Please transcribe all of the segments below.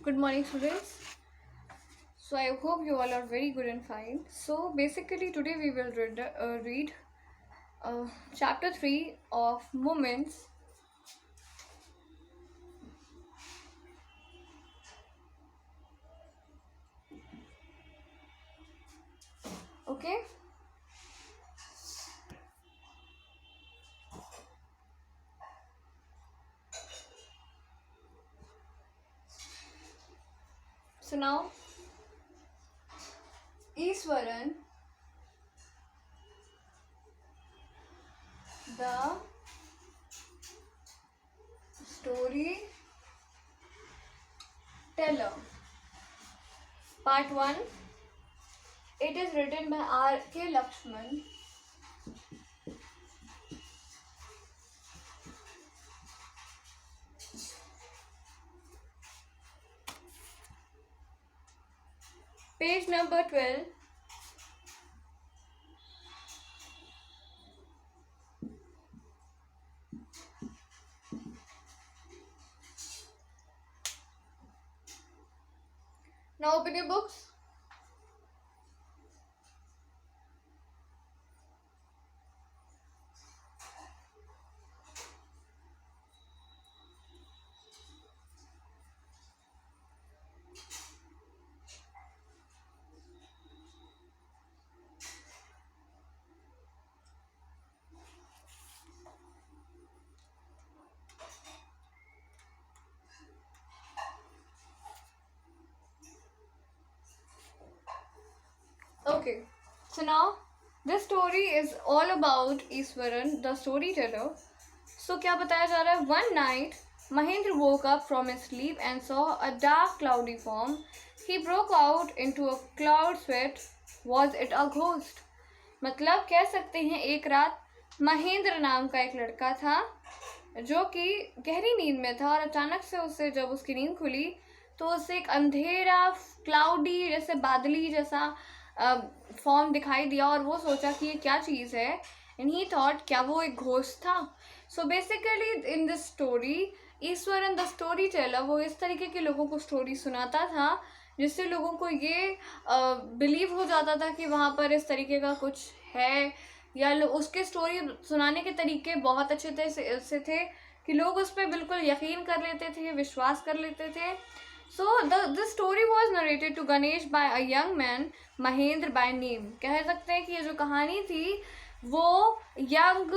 Good morning, students. So I hope you all are very good and fine. So basically today we will read chapter 3 of Moments. Okay. So now Iswaran, the story teller, part 1. It is written by R.K. Lakshman. Page number 12. Now open your books. Okay, so now this story is all about Iswaran, the storyteller. So क्या बताया जा रहा है? One night, Mahendra woke up from his sleep and saw a dark, cloudy form. He broke out into a cloud sweat. Was it a ghost? मतलब कह सकते हैं एक रात महेंद्र नाम का एक लड़का था जो कि गहरी नींद में था और अचानक से उसे जब उसकी नींद खुली तो उसे एक अंधेरा क्लाउडी जैसे बादली जैसा फॉर्म दिखाई दिया और वो सोचा कि ये क्या चीज़ है एंड ही थॉट क्या वो एक घोस्ट था. So basically in this story Eswaran the story teller वो इस तरीके के लोगों को स्टोरी सुनाता था जिससे लोगों को ये बिलीव हो जाता था कि वहाँ पर इस तरीके का कुछ है या उसके स्टोरी सुनाने के तरीके बहुत अच्छे से थे कि लोग उस पर बिल्कुल यकीन कर लेते थे, विश्वास कर लेते थे. So the story was narrated to Ganesh by a young man, Mahendra by name. कह सकते हैं कि ये जो कहानी थी वो यंग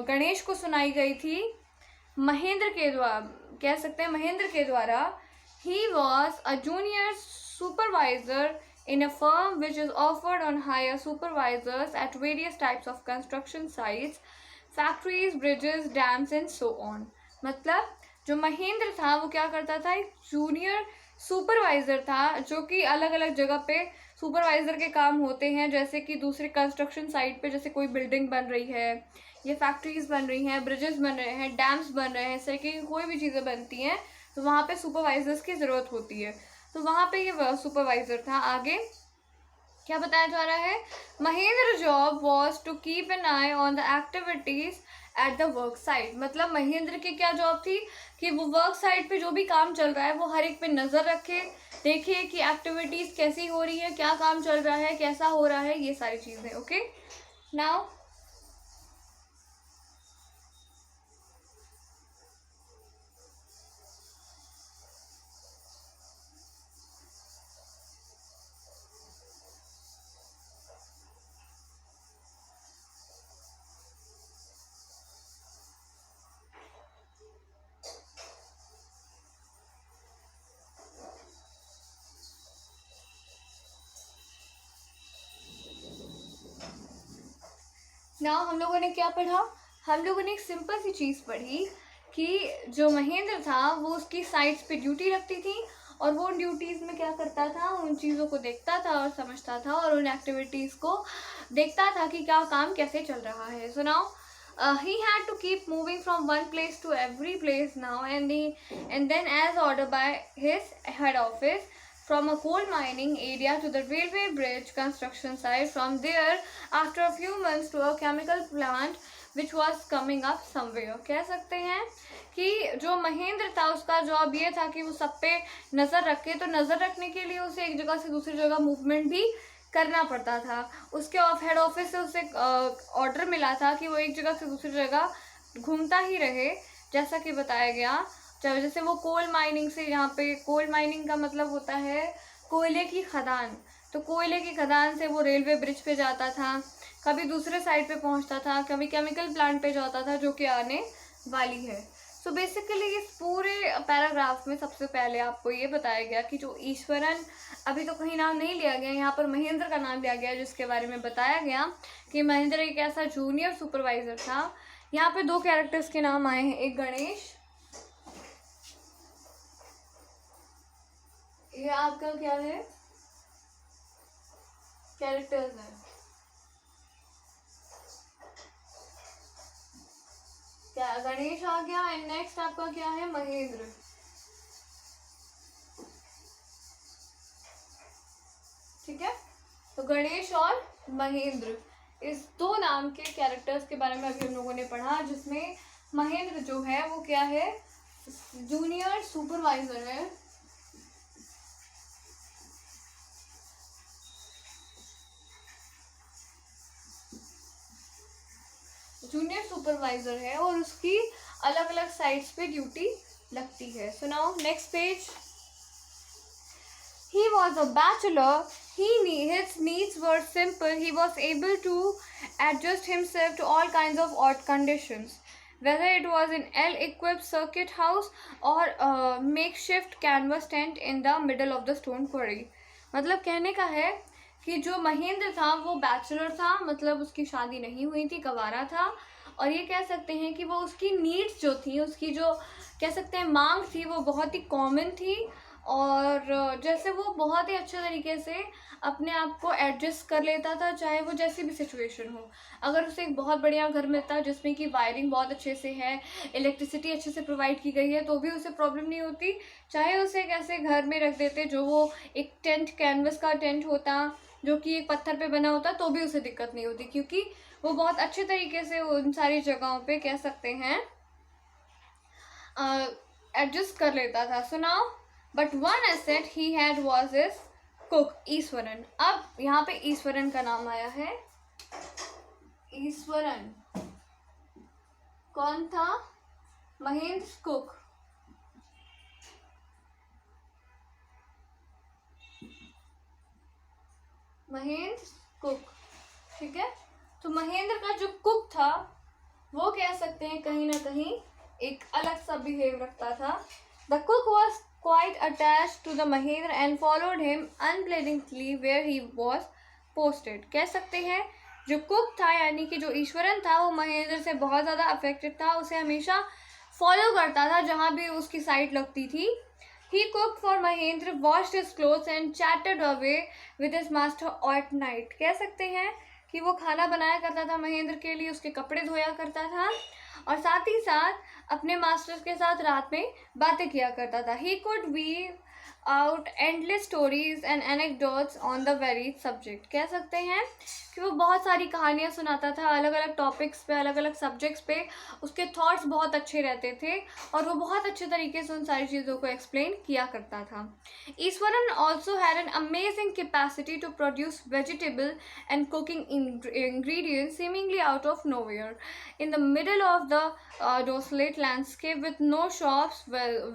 गणेश को सुनाई गई थी महेंद्र के द्वारा. कह सकते हैं महेंद्र के द्वारा. He was a junior supervisor in a firm which is offered on hire supervisors at various types of construction sites, factories, bridges, dams and so on. मतलब जो महेंद्र था वो क्या करता था, एक जूनियर सुपरवाइज़र था जो कि अलग अलग जगह पे सुपरवाइज़र के काम होते हैं, जैसे कि दूसरे कंस्ट्रक्शन साइट पे जैसे कोई बिल्डिंग बन रही है या फैक्ट्रीज बन रही हैं, ब्रिजेस बन रहे हैं, डैम्स बन रहे हैं, इस तरीके की कोई भी चीज़ें बनती हैं तो वहाँ पे सुपरवाइज़र्स की ज़रूरत होती है. तो वहाँ पे ये सुपरवाइज़र था. आगे क्या बताया जा रहा है? Mahendra job was to keep an eye on the activities at the work site. मतलब महेंद्र की क्या जॉब थी कि वो वर्क साइट पे जो भी काम चल रहा है वो हर एक पे नज़र रखे, देखे कि एक्टिविटीज़ कैसी हो रही है, क्या काम चल रहा है, कैसा हो रहा है, ये सारी चीज़ें. ओके, नाउ हम लोगों ने क्या पढ़ा? हम लोगों ने एक सिंपल सी चीज़ पढ़ी कि जो महेंद्र था वो उसकी साइट्स पे ड्यूटी रखती थी और वो उन ड्यूटीज़ में क्या करता था, उन चीज़ों को देखता था और समझता था और उन एक्टिविटीज़ को देखता था कि क्या काम कैसे चल रहा है. So now he had to keep moving from one place to every place now and then as ordered by his head office from a coal mining area to the railway bridge construction site, from there after a few months to a chemical plant which was coming up somewhere. कह सकते हैं कि जो महेंद्र था उसका job ये था कि वो सब पे नज़र रखे, तो नज़र रखने के लिए उसे एक जगह से दूसरी जगह मूवमेंट भी करना पड़ता था। उसके हेड ऑफिस से उसे ऑर्डर मिला था कि वो एक जगह से दूसरी जगह घूमता ही रहे, जैसा कि बताया गया। जैसे वो कोल माइनिंग से, यहाँ पे कोल माइनिंग का मतलब होता है कोयले की खदान, तो कोयले की खदान से वो रेलवे ब्रिज पे जाता था, कभी दूसरे साइड पे पहुंचता था, कभी केमिकल प्लांट पे जाता था जो कि आने वाली है। सो बेसिकली इस पूरे पैराग्राफ में सबसे पहले आपको ये बताया गया कि जो ईश्वरन, अभी तो कहीं नाम नहीं लिया गया, यहाँ पर महेंद्र का नाम लिया गया, जिसके बारे में बताया गया कि महेंद्र एक ऐसा जूनियर सुपरवाइजर था। यहाँ पे 2 कैरेक्टर्स के नाम आए हैं, एक गणेश, ये आपका क्या है कैरेक्टर्स है, क्या गणेश आ गया, एंड नेक्स्ट आपका क्या है महेंद्र। ठीक है, तो गणेश और महेंद्र, इस 2 नाम के कैरेक्टर्स के बारे में अभी हम लोगों ने पढ़ा, जिसमें महेंद्र जो है वो क्या है, जूनियर सुपरवाइजर है। जूनियर सुपरवाइजर है और उसकी अलग अलग साइट्स पे ड्यूटी लगती है। So now next page. He was a bachelor. His needs were simple. He was able to adjust himself to all kinds of odd conditions, whether it was an ill-equipped circuit house or a makeshift canvas tent in the middle of the stone quarry. मतलब कहने का है कि जो महेंद्र था वो bachelor था, मतलब उसकी शादी नहीं हुई थी, गंवारा था, और ये कह सकते हैं कि वो उसकी नीड्स जो थी, उसकी जो कह सकते हैं मांग थी, वो बहुत ही कॉमन थी, और जैसे वो बहुत ही अच्छे तरीके से अपने आप को एडजस्ट कर लेता था, चाहे वो जैसी भी सिचुएशन हो। अगर उसे एक बहुत बढ़िया घर मिलता जिसमें कि वायरिंग बहुत अच्छे से है, इलेक्ट्रिसिटी अच्छे से प्रोवाइड की गई है, तो भी उसे प्रॉब्लम नहीं होती। चाहे उसे एक ऐसे घर में रख देते जो वो एक टेंट, कैनवस का टेंट होता जो कि एक पत्थर पे बना होता, तो भी उसे दिक्कत नहीं होती, क्योंकि वो बहुत अच्छे तरीके से उन सारी जगहों पे कह सकते हैं एडजस्ट कर लेता था। So now but one asset he had was his cook Eswaran. अब यहाँ पे ईश्वरन का नाम आया है। ईश्वरन कौन था? महेंद्र कुक। महेंद्र कुक, ठीक है। तो महेंद्र का जो कुक था वो कह सकते हैं कहीं ना कहीं एक अलग सा बिहेव रखता था। The cook was quite attached to the Mahendra and followed him unflinchingly where he was posted. कह सकते हैं जो कुक था यानी कि जो ईश्वरन था वो महेंद्र से बहुत ज़्यादा अफेक्टेड था, उसे हमेशा फॉलो करता था जहाँ भी उसकी साइट लगती थी। He cooked for Mahendra, washed his clothes and chatted away with his master at night. कह सकते हैं कि वो खाना बनाया करता था महेंद्र के लिए, उसके कपड़े धोया करता था और साथ ही साथ अपने मास्टर्स के साथ रात में बातें किया करता था। He could weave out endless stories and anecdotes on the varied subject. कह सकते हैं कि वो बहुत सारी कहानियाँ सुनाता था अलग अलग टॉपिक्स पे, अलग अलग सब्जेक्ट्स पे। उसके थॉट्स बहुत अच्छे रहते थे और वो बहुत अच्छे तरीके से उन सारी चीज़ों को एक्सप्लेन किया करता था। Eswaran also had an amazing capacity to produce vegetable and cooking ingredients seemingly out of nowhere in the middle of the desolate landscape with no shops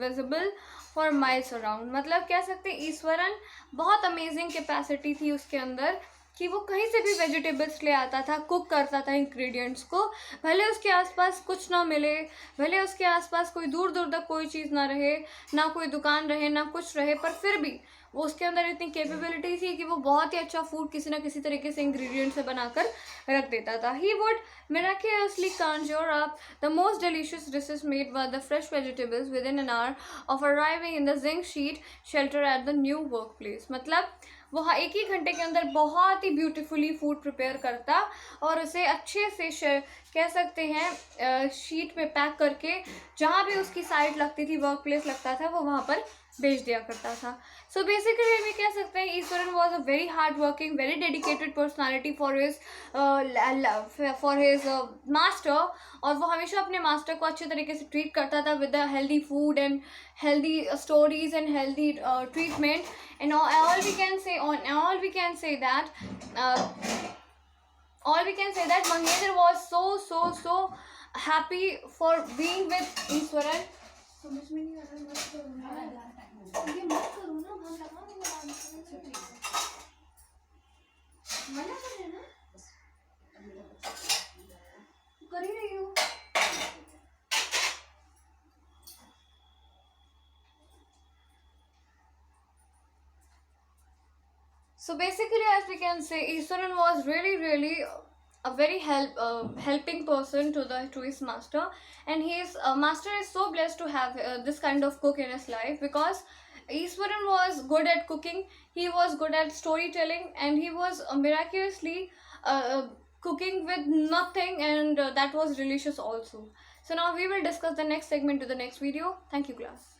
visible for miles around. मतलब कह सकते हैं ईश्वरन बहुत अमेजिंग कैपेसिटी थी उसके अंदर कि वो कहीं से भी वेजिटेबल्स ले आता था, कुक करता था इंग्रेडिएंट्स को, भले उसके आसपास कुछ ना मिले, भले उसके आसपास कोई दूर दूर तक कोई चीज़ ना रहे, ना कोई दुकान रहे, ना कुछ रहे, पर फिर भी वो उसके अंदर इतनी कैपेबिलिटी थी कि वो बहुत ही अच्छा फूड किसी ना किसी तरीके से इंग्रेडिएंट से बनाकर रख देता था। He would miraculously conjure up the most delicious dishes made by the fresh vegetables within an hour of arriving in the zinc sheet shelter at the new workplace. मतलब वो एक ही घंटे के अंदर बहुत ही ब्यूटीफुली फूड प्रिपेयर करता और उसे अच्छे से कह सकते हैं शीट में पैक करके जहाँ भी उसकी साइट लगती थी, वर्क प्लेस लगता था, वो वहाँ पर भेज दिया करता था. सो बेसिकली भी कह सकते हैं Eswaran was a very hard working, very dedicated personality for his master. और वो हमेशा अपने मास्टर को अच्छे तरीके से ट्रीट करता था with the healthy food and healthy stories and healthy treatment. And all we can say that Mahendra was so happy for being with Iswaran. समझ में नहीं आ रहा, मत करो ना, ये मत करो ना, हम लगा मना कर रहे ना, कर ही रही हो. So basically, as we can say, Iswaran was really a very helping person to his master, and his master is so blessed to have this kind of cook in his life, because Iswaran was good at cooking, he was good at storytelling, and he was miraculously cooking with nothing, and that was delicious also. So now we will discuss the next segment to the next video. Thank you, class.